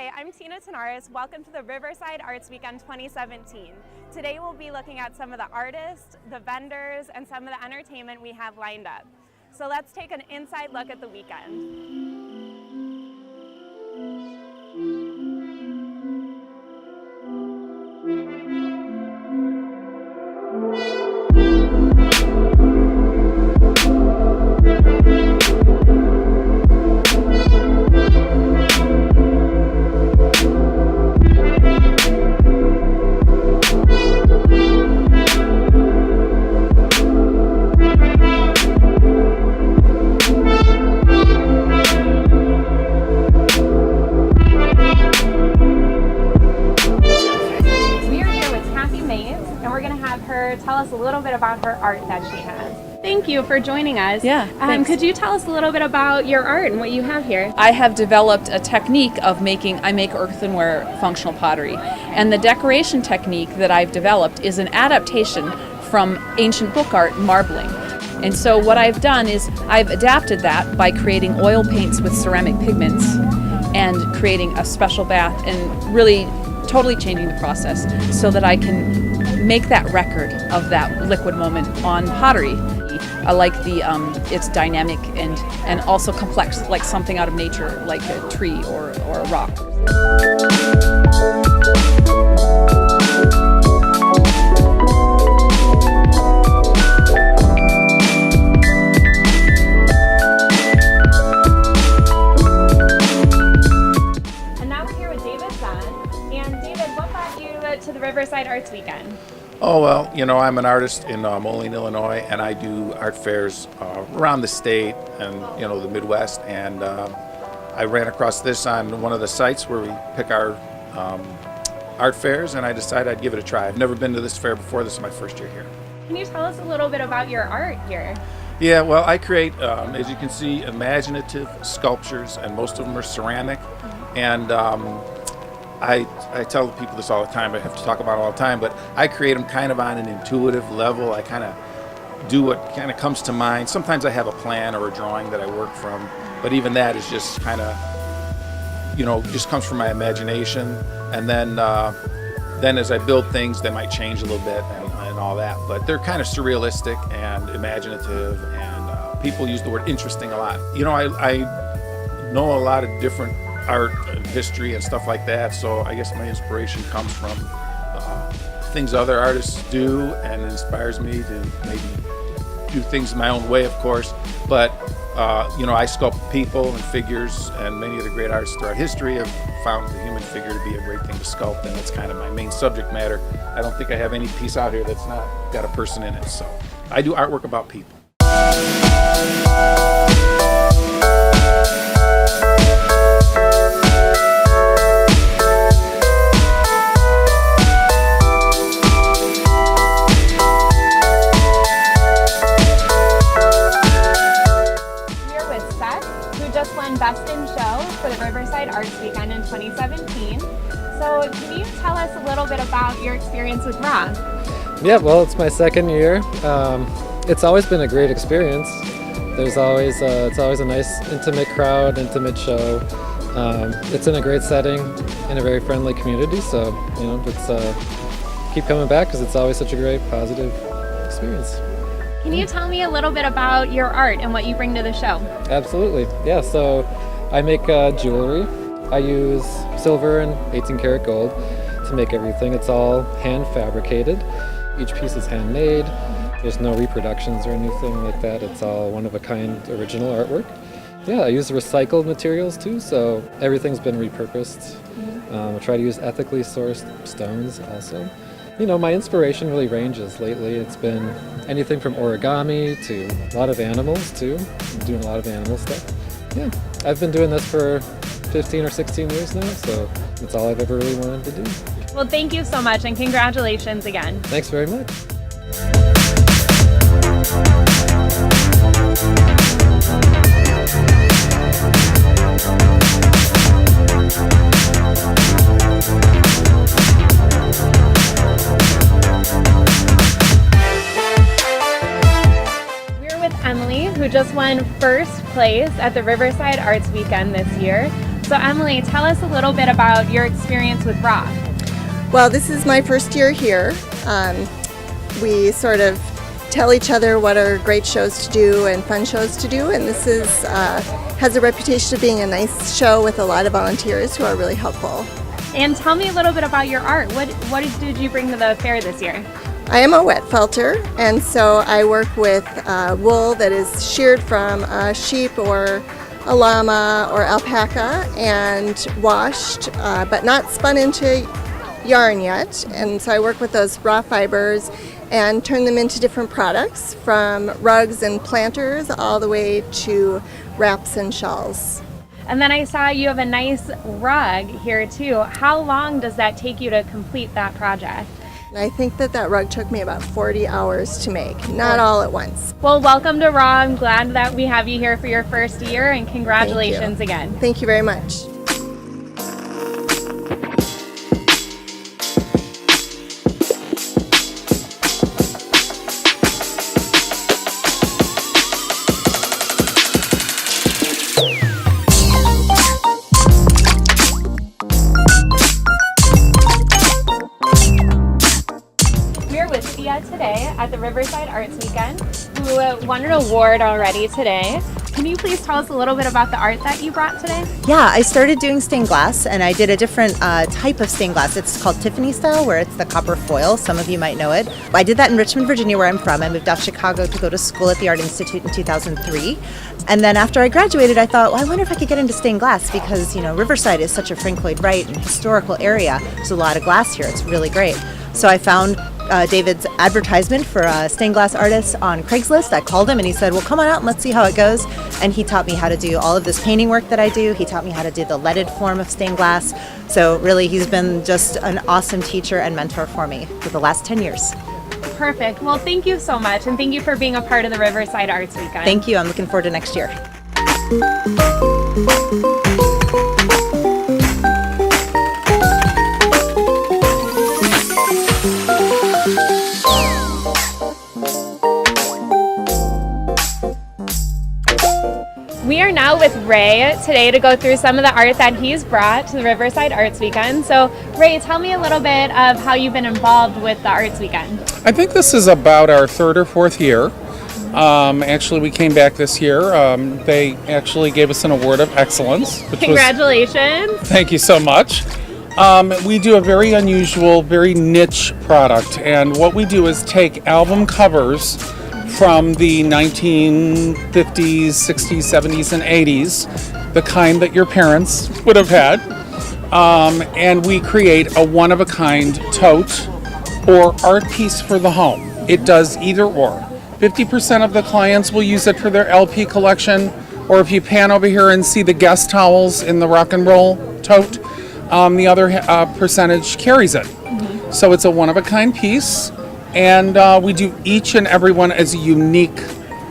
Hi, I'm Tzinares. Welcome to the Riverside Arts Weekend 2017. Today we'll be looking at some of the artists, the vendors, and some of the entertainment we have lined up. So let's take an inside look at the weekend. Tell us a little bit about her art that she has. Thank you for joining us. Yeah, could you tell us a little bit about your art and what you have here? I have developed a technique of I make earthenware functional pottery. And the decoration technique that I've developed is an adaptation from ancient book art marbling. And so what I've done is I've adapted that by creating oil paints with ceramic pigments and creating a special bath and really totally changing the process so that I can make that record of that liquid moment on pottery. I like it's dynamic and also complex, like something out of nature, like a tree or a rock. To the Riverside Arts Weekend? Oh, well, you know, I'm an artist in Moline, Illinois, and I do art fairs around the state and, you know, the Midwest. And I ran across this on one of the sites where we pick our art fairs, and I decided I'd give it a try. I've never been to this fair before. This is my first year here. Can you tell us a little bit about your art here? Yeah, well, I create, as you can see, imaginative sculptures, and most of them are ceramic. And I tell people this all the time, I have to talk about it all the time, but I create them kind of on an intuitive level. I kind of do what kind of comes to mind. Sometimes I have a plan or a drawing that I work from, but even that is just kind of, you know, just comes from my imagination. And then as I build things, they might change a little bit and all that, but they're kind of surrealistic and imaginative, and people use the word interesting a lot. You know, I know a lot of different art and history and stuff like that, so I guess my inspiration comes from things other artists do, and inspires me to maybe do things my own way, of course. But you know, I sculpt people and figures, and many of the great artists throughout history have found the human figure to be a great thing to sculpt, and that's kind of my main subject matter. I don't think I have any piece out here that's not got a person in it, so I do artwork about people. Best in Show for the Riverside Arts Weekend in 2017. So can you tell us a little bit about your experience with Rock? Yeah, well, it's my second year. It's always been a great experience. It's always a nice, intimate crowd, intimate show. It's in a great setting, in a very friendly community. So, you know, it's keep coming back because it's always such a great, positive experience. Can you tell me a little bit about your art and what you bring to the show? Absolutely. Yeah, so I make jewelry. I use silver and 18 karat gold to make everything. It's all hand fabricated. Each piece is handmade. There's no reproductions or anything like that. It's all one of a kind original artwork. Yeah, I use recycled materials too, so everything's been repurposed. I try to use ethically sourced stones also. You know, my inspiration really ranges lately. It's been anything from origami to a lot of animals too. I'm doing a lot of animal stuff. Yeah, I've been doing this for 15 or 16 years now, so that's all I've ever really wanted to do. Well, thank you so much, and congratulations again. Thanks very much. Who just won first place at the Riverside Arts Weekend this year. So Emily, tell us a little bit about your experience with Rock. Well, this is my first year here. We sort of tell each other what are great shows to do and fun shows to do, and this is has a reputation of being a nice show with a lot of volunteers who are really helpful. And tell me a little bit about your art. What did you bring to the fair this year? I am a wet felter, and so I work with wool that is sheared from a sheep or a llama or alpaca and washed, but not spun into yarn yet. And so I work with those raw fibers and turn them into different products, from rugs and planters all the way to wraps and shawls. And then I saw you have a nice rug here too. How long does that take you to complete that project? I think that rug took me about 40 hours to make, not all at once. Well, welcome to Raw. I'm glad that we have you here for your first year, and congratulations again. Thank you very much. Today at the Riverside Arts Weekend, who won an award already today. Can you please tell us a little bit about the art that you brought today? Yeah, I started doing stained glass, and I did a different type of stained glass. It's called Tiffany style, where it's the copper foil. Some of you might know it. I did that in Richmond, Virginia, where I'm from. I moved out to Chicago to go to school at the Art Institute in 2003. And then after I graduated, I thought, well, I wonder if I could get into stained glass, because, you know, Riverside is such a Frank Lloyd Wright and historical area. There's a lot of glass here. It's really great. So I found David's advertisement for a stained glass artist on Craigslist. I called him and he said, well, come on out and let's see how it goes. And he taught me how to do all of this painting work that I do. He taught me how to do the leaded form of stained glass. So really, he's been just an awesome teacher and mentor for me for the last 10 years. Perfect. Well, thank you so much, and thank you for being a part of the Riverside Arts Weekend. Thank you. I'm looking forward to next year. We are now with Ray today to go through some of the art that he's brought to the Riverside Arts Weekend. So Ray, tell me a little bit of how you've been involved with the Arts Weekend. I think this is about our third or fourth year. Actually, we came back this year. They actually gave us an award of excellence. Congratulations. Thank you so much. We do a very unusual, very niche product. And what we do is take album covers from the 1950s, 60s, 70s, and 80s, the kind that your parents would have had, and we create a one-of-a-kind tote or art piece for the home. It does either or. 50% of the clients will use it for their LP collection, or if you pan over here and see the guest towels in the rock and roll tote, the other percentage carries it. So it's a one-of-a-kind piece. And we do each and every one as a unique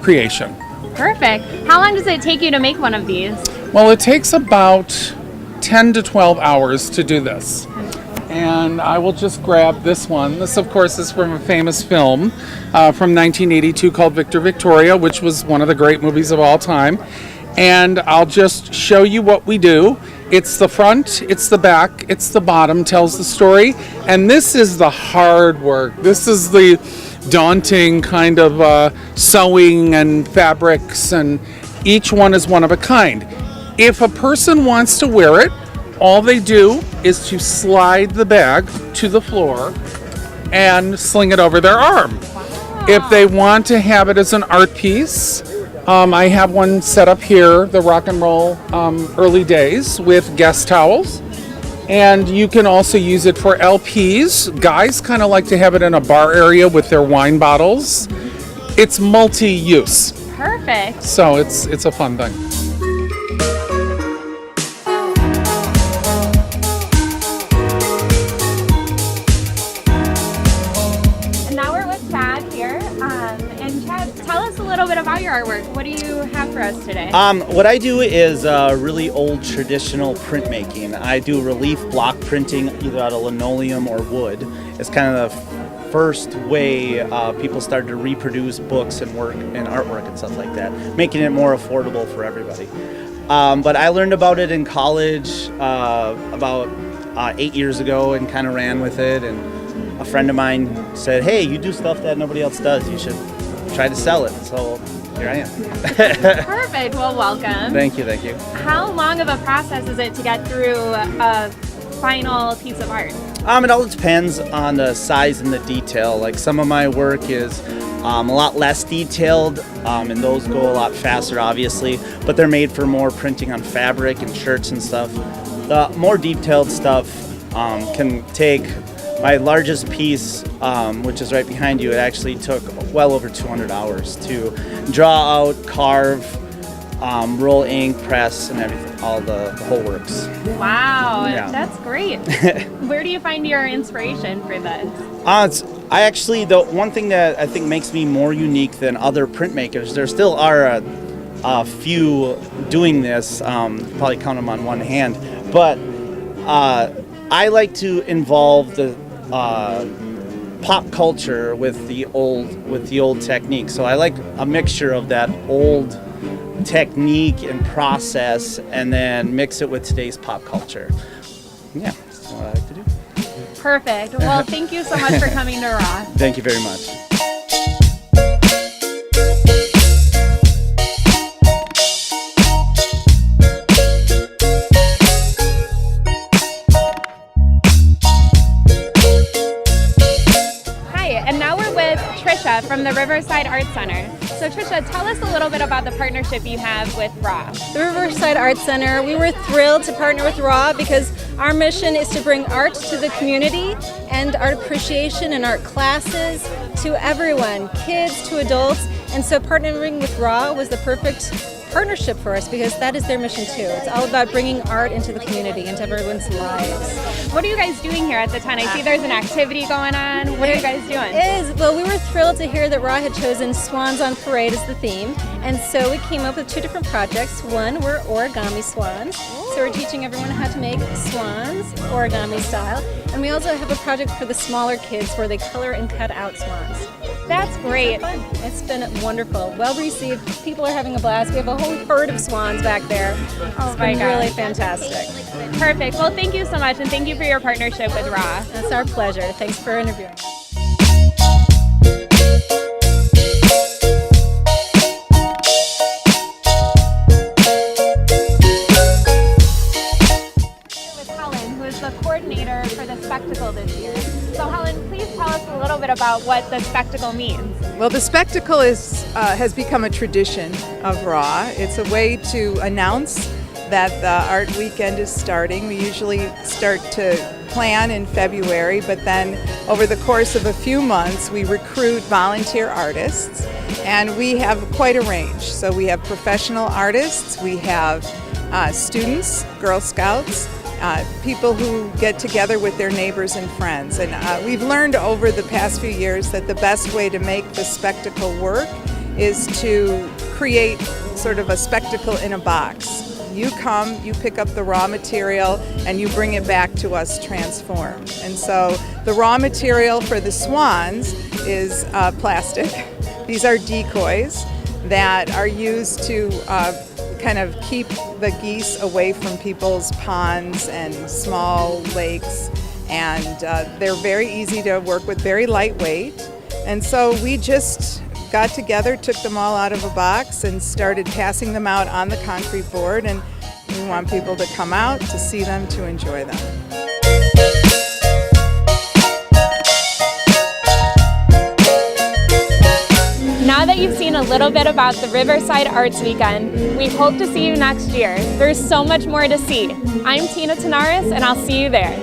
creation. Perfect. How long does it take you to make one of these? Well, it takes about 10 to 12 hours to do this. And I will just grab this one. This, of course, is from a famous film from 1982 called Victor Victoria, which was one of the great movies of all time. And I'll just show you what we do. It's the front, it's the back, it's the bottom, tells the story. And this is the hard work. This is the daunting kind of sewing and fabrics, and each one is one of a kind. If a person wants to wear it, all they do is to slide the bag to the floor and sling it over their arm. Wow. If they want to have it as an art piece, I have one set up here, the rock and roll early days, with guest towels. And you can also use it for LPs. Guys kind of like to have it in a bar area with their wine bottles. It's multi-use. Perfect. So it's a fun thing. A little bit about your artwork. What do you have for us today? What I do is really old traditional printmaking. I do relief block printing either out of linoleum or wood. It's kind of the first way people started to reproduce books and work and artwork and stuff like that, making it more affordable for everybody. But I learned about it in college about 8 years ago and kind of ran with it. And a friend of mine said, hey, you do stuff that nobody else does. You should try to sell it. So here I am. Perfect. Well, welcome. Thank you, thank you. How long of a process is it to get through a final piece of art? It all depends on the size and the detail. Like some of my work is a lot less detailed, and those go a lot faster, obviously, but they're made for more printing on fabric and shirts and stuff. The more detailed stuff can take, my largest piece, which is right behind you, it actually took well over 200 hours to draw out, carve, roll ink, press, and everything, all the whole works. Wow, Yeah. that's great. Where do you find your inspiration for this? The one thing that I think makes me more unique than other printmakers, there still are a few doing this, probably count them on one hand, but I like to involve the pop culture with the old technique. So I like a mixture of that old technique and process and then mix it with today's pop culture. Yeah, that's what I like to do. Perfect. Well, thank you so much for coming to Raw. Thank you very much. Hi, and now we're with Trisha from the Riverside Art Center. So Trisha, tell us a little bit about the partnership you have with RAW. The Riverside Art Center, we were thrilled to partner with RAW because our mission is to bring art to the community and art appreciation and art classes to everyone, kids to adults. And so partnering with RAW was the perfect partnership for us because that is their mission too. It's all about bringing art into the community, into everyone's lives. What are you guys doing here at the tent? I see there's an activity going on. What are you guys doing? Well, we were thrilled to hear that RAW had chosen Swans on Parade as the theme. And so we came up with two different projects. One were origami swans. So we're teaching everyone how to make swans origami style. And we also have a project for the smaller kids where they color and cut out swans. That's great. It's been wonderful. Well received. People are having a blast. We have a whole herd of swans back there. Oh It's my been gosh. really fantastic. Perfect. Well, thank you so much, and thank you for your partnership with RAW. That's our pleasure. Thanks for interviewing. With Helen, who is the coordinator for the spectacle this year. So Helen, please tell us a little bit about what the spectacle means. Well, the spectacle has become a tradition of RAW. It's a way to announce that the art weekend is starting. We usually start to plan in February, but then over the course of a few months, we recruit volunteer artists, and we have quite a range. So we have professional artists, we have students, Girl Scouts, people who get together with their neighbors and friends. And we've learned over the past few years that the best way to make the spectacle work is to create sort of a spectacle in a box. You come, you pick up the raw material, and you bring it back to us transformed. And so the raw material for the swans is plastic. These are decoys that are used to kind of keep the geese away from people's ponds and small lakes, and they're very easy to work with, very lightweight. And so we just got together, took them all out of a box and started passing them out on the concrete board, and we want people to come out to see them, to enjoy them. Now that you've seen a little bit about the Riverside Arts Weekend, we hope to see you next year. There's so much more to see. I'm Tzinares, and I'll see you there.